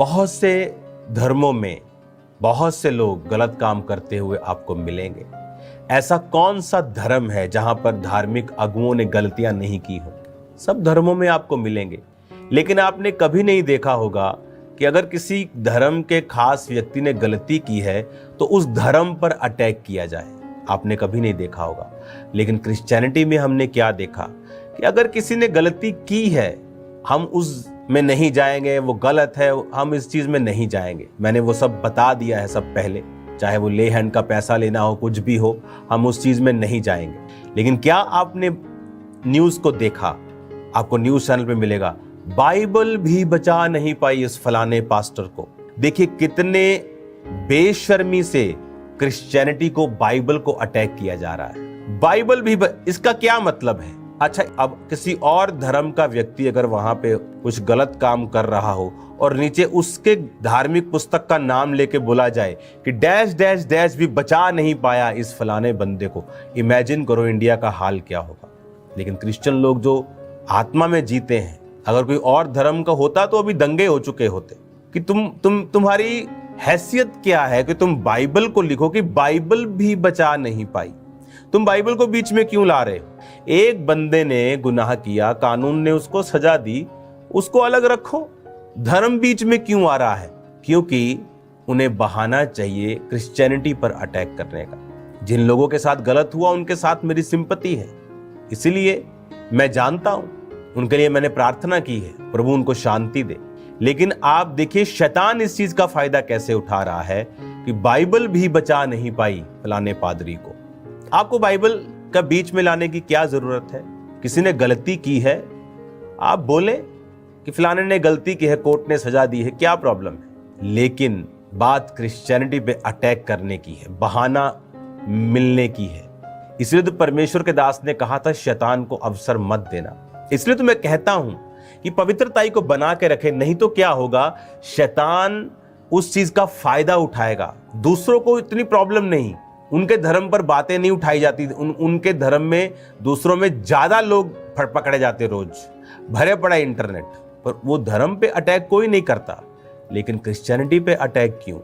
बहुत से धर्मों में बहुत से लोग गलत काम करते हुए आपको मिलेंगे। ऐसा कौन सा धर्म है जहां पर धार्मिक अगुओं ने गलतियां नहीं की हो? सब धर्मों में आपको मिलेंगे, लेकिन आपने कभी नहीं देखा होगा कि अगर किसी धर्म के खास व्यक्ति ने गलती की है तो उस धर्म पर अटैक किया जाए। आपने कभी नहीं देखा होगा। लेकिन क्रिश्चियनिटी में हमने क्या देखा कि अगर किसी ने गलती की है, हम उस में नहीं जाएंगे, वो गलत है, हम इस चीज में नहीं जाएंगे। मैंने वो सब बता दिया है सब पहले, चाहे वो ले हैंड का पैसा लेना हो, कुछ भी हो, हम उस चीज में नहीं जाएंगे। लेकिन क्या आपने न्यूज को देखा? आपको न्यूज चैनल पे मिलेगा, बाइबल भी बचा नहीं पाई इस फलाने पास्टर को। देखिए कितने बेशर्मी से क्रिश्चियनिटी को, बाइबल को अटैक किया जा रहा है। बाइबल भी इसका क्या मतलब है? अच्छा, अब किसी और धर्म का व्यक्ति अगर वहां पे कुछ गलत काम कर रहा हो और नीचे उसके धार्मिक पुस्तक का नाम लेके बोला जाए कि डैश डैश डैश भी बचा नहीं पाया इस फलाने बंदे को, इमेजिन करो इंडिया का हाल क्या होगा। लेकिन क्रिश्चियन लोग जो आत्मा में जीते हैं, अगर कोई और धर्म का होता तो अभी दंगे हो चुके होते कि तुम्हारी हैसियत क्या है कि तुम बाइबल को लिखो कि बाइबल भी बचा नहीं पाई। तुम बाइबल को बीच में क्यों ला रहे हो? एक बंदे ने गुनाह किया, कानून ने उसको सजा दी, उसको अलग रखो। धर्म बीच में क्यों आ रहा है? क्योंकि उन्हें बहाना चाहिए क्रिश्चियनिटी पर अटैक करने का। जिन लोगों के साथ गलत हुआ उनके साथ मेरी सिंपैथी है, इसीलिए मैं जानता हूं, उनके लिए मैंने प्रार्थना की है, प्रभु उनको शांति दे। लेकिन आप देखिए शैतान इस चीज का फायदा कैसे उठा रहा है कि बाइबल भी बचा नहीं पाई फलाने पादरी को। आपको बाइबल का बीच में लाने की क्या जरूरत है? किसी ने गलती की है, आप बोले कि फलाने ने गलती की है, कोर्ट ने सजा दी है, क्या प्रॉब्लम है? लेकिन बात क्रिश्चियनिटी पे अटैक करने की है, बहाना मिलने की है। इसलिए तो परमेश्वर के दास ने कहा था शैतान को अवसर मत देना। इसलिए तो मैं कहता हूं कि पवित्रताई को बना के रखे, नहीं तो क्या होगा, शैतान उस चीज का फायदा उठाएगा। दूसरों को इतनी प्रॉब्लम नहीं, उनके धर्म पर बातें नहीं उठाई जाती, उनके धर्म में दूसरों में ज्यादा लोग पकड़े जाते, रोज भरे पड़ा इंटरनेट पर, वो धर्म पे अटैक कोई नहीं करता। लेकिन क्रिश्चियनिटी पे अटैक क्यों?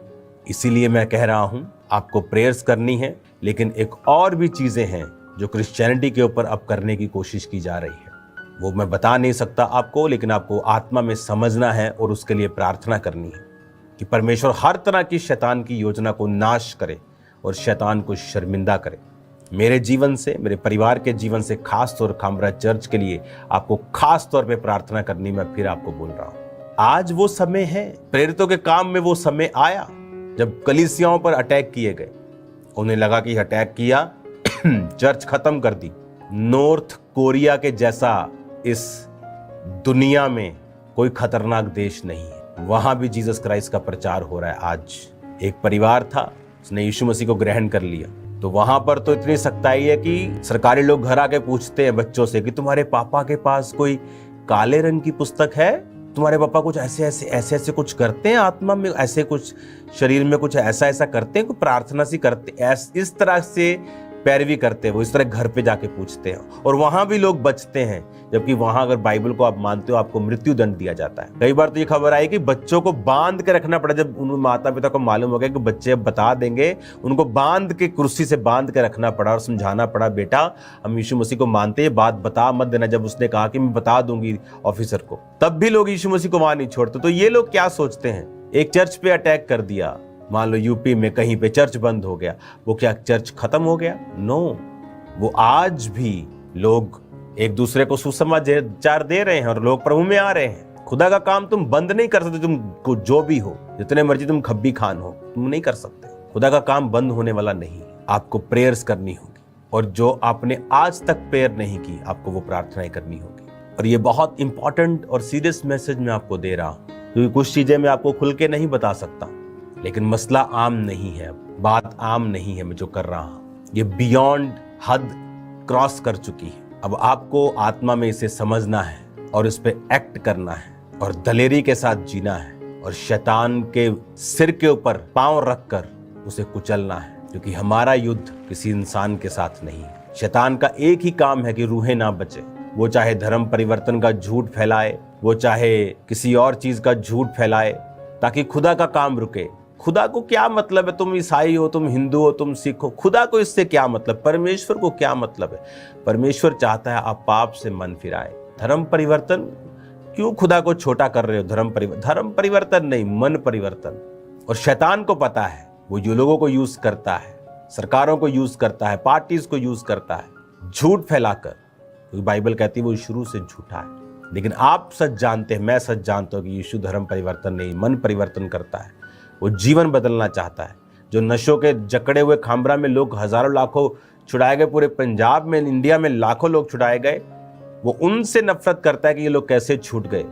इसीलिए मैं कह रहा हूं आपको प्रेयर्स करनी है, लेकिन एक और भी चीजें हैं जो क्रिश्चियनिटी के ऊपर अब करने की कोशिश की जा रही है। वो मैं बता नहीं सकता आपको, लेकिन आपको आत्मा में समझना है और उसके लिए प्रार्थना करनी है कि परमेश्वर हर तरह की शैतान की योजना को नाश करे और शैतान को शर्मिंदा करे। मेरे जीवन से, मेरे परिवार के जीवन से, खास तौर खामरा चर्च के लिए आपको खास तौर पे प्रार्थना करनी, मैं फिर आपको बोल रहा हूं। आज वो समय है, प्रेरितों के काम में वो समय आया जब कलीसियाओं पर अटैक किए गए। उन्हें लगा कि अटैक किया चर्च खत्म कर दी। नॉर्थ कोरिया के जैसा इस दुनिया में कोई खतरनाक देश नहीं है, वहां भी जीसस क्राइस्ट का प्रचार हो रहा है। आज एक परिवार था, उसने यीशु मसीह को ग्रहण कर लिया, तो वहां पर तो इतनी सख्ताई है कि सरकारी लोग घर आके पूछते हैं बच्चों से कि तुम्हारे पापा के पास कोई काले रंग की पुस्तक है? तुम्हारे पापा कुछ ऐसे कुछ करते हैं आत्मा में, ऐसे कुछ शरीर में कुछ ऐसा करते हैं, कोई प्रार्थना सी करते, इस तरह से पैरवी करते हैं, वो इस तरह घर पे जाके पूछते हैं। और वहां भी लोग बचते हैं, जबकि वहां अगर बाइबल को आप मानते हो आपको मृत्यु दंड दिया जाता है। कई बार तो ये खबर आई कि बच्चों को बांध के रखना पड़ा, जब उन माता पिता को मालूम हो गया कि बच्चे अब बता देंगे, उनको बांध के, कुर्सी से बांध के रखना पड़ा और समझाना पड़ा, बेटा हम यीशु मसीह को मानते हैं, बात बता मत देना। जब उसने कहा कि मैं बता दूंगी ऑफिसर को, तब भी लोग यीशु मसीह को वहां नहीं छोड़ते। तो ये लोग क्या सोचते हैं? एक चर्च पे अटैक कर दिया, मान लो यूपी में कहीं पे चर्च बंद हो गया, वो क्या चर्च खत्म हो गया? नो, वो आज भी लोग एक दूसरे को सुसमाचार दे रहे हैं और लोग प्रभु में आ रहे हैं। खुदा का काम तुम बंद नहीं कर सकते, तुम जो भी हो, जितने मर्जी तुम खब्बी खान हो, तुम नहीं कर सकते। खुदा का काम बंद होने वाला नहीं है। आपको प्रेयर्स करनी होगी, और जो आपने आज तक प्रेयर नहीं की, आपको वो प्रार्थनाएं करनी होगी। और ये बहुत इंपॉर्टेंट और सीरियस मैसेज मैं आपको दे रहा हूं, क्योंकि कुछ चीजें मैं आपको खुल के नहीं बता सकता, लेकिन मसला आम नहीं है, बात आम नहीं है। मैं जो कर रहा हूं ये बियॉन्ड हद क्रॉस कर चुकी है। अब आपको आत्मा में इसे समझना है और इस पे एक्ट करना है और दलेरी के साथ जीना है और शैतान के सिर के ऊपर पांव रखकर उसे कुचलना है, क्योंकि हमारा युद्ध किसी इंसान के साथ नहीं है। शैतान का एक ही काम है कि रूहें ना बचे। वो चाहे धर्म परिवर्तन का झूठ फैलाए, वो चाहे किसी और चीज का झूठ फैलाए, ताकि खुदा का काम रुके। खुदा को क्या मतलब है, तुम ईसाई हो, तुम हिंदू हो, तुम सिख हो, खुदा को इससे क्या मतलब, परमेश्वर को क्या मतलब है? परमेश्वर चाहता है आप पाप से मन फिराएं। धर्म परिवर्तन क्यों खुदा को छोटा कर रहे हो? धर्म परिवर्तन नहीं, मन परिवर्तन। और शैतान को पता है, वो जो लोगों को यूज करता है, सरकारों को यूज करता है, पार्टीज को यूज करता है झूठ फैलाकर, क्योंकि बाइबल कहती है वो शुरू से झूठा है। लेकिन आप सच जानते हैं, मैं सच जानता हूं कि यीशु धर्म परिवर्तन नहीं, मन परिवर्तन करता है। वो जीवन बदलना चाहता है। जो नशों के जकड़े हुए खामरा में लोग हजारों लाखों छुड़ाए गए, पूरे पंजाब में, इंडिया में लाखों लोग छुड़ाए गए, वो उनसे नफरत करता है कि ये लोग कैसे छूट गए।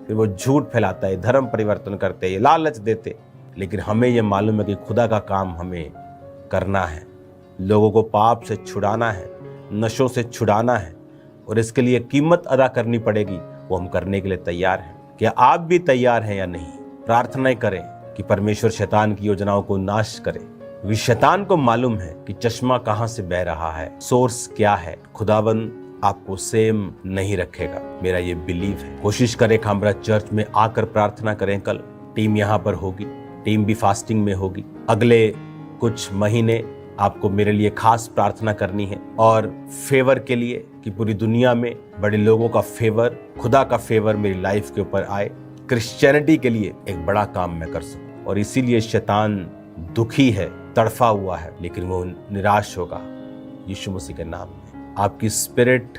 फिर वो झूठ फैलाता है, धर्म परिवर्तन करते हैं, लालच देते। लेकिन हमें ये मालूम है कि खुदा का काम हमें करना है, लोगों को पाप से छुड़ाना है, नशों से छुड़ाना है, और इसके लिए कीमत अदा करनी पड़ेगी। वो हम करने के लिए तैयार हैं। क्या आप भी तैयार हैं या नहीं? प्रार्थनाएं करें कि परमेश्वर शैतान की योजनाओं को नाश करे। क्योंकि शैतान को मालूम है कि चश्मा कहां से बह रहा है, सोर्स क्या है। खुदावन आपको सेम नहीं रखेगा, मेरा ये बिलीव है। कोशिश करें खामरा चर्च में आकर प्रार्थना करें। कल टीम यहाँ पर होगी, टीम भी फास्टिंग में होगी। अगले कुछ महीने आपको मेरे लिए खास प्रार्थना करनी है, और फेवर के लिए कि पूरी दुनिया में बड़े लोगों का फेवर, खुदा का फेवर मेरी लाइफ के ऊपर आए। क्रिश्चियनिटी के लिए एक बड़ा काम मैं कर सकूं। और इसीलिए शैतान दुखी है, तड़फा हुआ है, लेकिन वो निराश होगा यीशु मसीह के नाम में। आपकी स्पिरिट,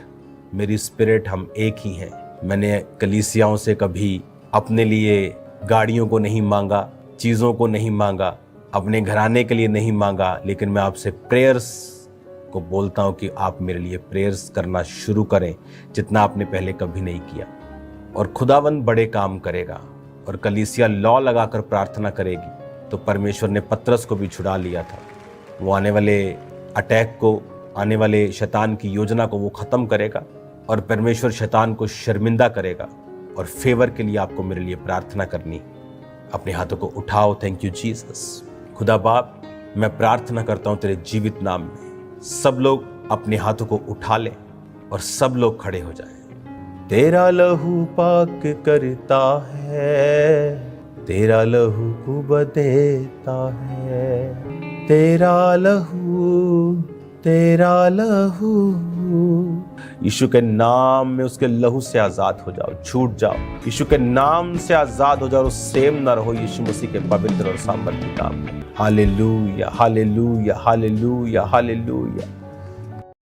मेरी स्पिरिट, हम एक ही हैं। मैंने कलीसियाओं से कभी अपने लिए गाड़ियों को नहीं मांगा, चीज़ों को नहीं मांगा, अपने घराने के लिए नहीं मांगा, लेकिन मैं आपसे प्रेयर्स को बोलता हूं कि आप मेरे लिए प्रेयर्स करना शुरू करें, जितना आपने पहले कभी नहीं किया। और खुदावन बड़े काम करेगा। और कलीसिया लॉ लगाकर प्रार्थना करेगी तो परमेश्वर ने पतरस को भी छुड़ा लिया था। वो आने वाले अटैक को, आने वाले शैतान की योजना को वो खत्म करेगा, और परमेश्वर शैतान को शर्मिंदा करेगा। और फेवर के लिए आपको मेरे लिए प्रार्थना करनी। अपने हाथों को उठाओ। Thank you Jesus. खुदा बाप, मैं प्रार्थना करता हूं तेरे जीवित नाम में, सब लोग अपने हाथों को उठा लें और सब लोग खड़े हो जाएं। तेरा लहू पाक करता है, तेरा लहू कुब देता है, तेरा लहू, तेरा लहू। यीशु के नाम में उसके लहू से आजाद हो जाओ, छूट जाओ। यीशु के नाम से आजाद हो जाओ, सेम न रहो यीशु मसीह के पवित्र और सामर्थ्य नाम में। Hallelujah, hallelujah, hallelujah, hallelujah.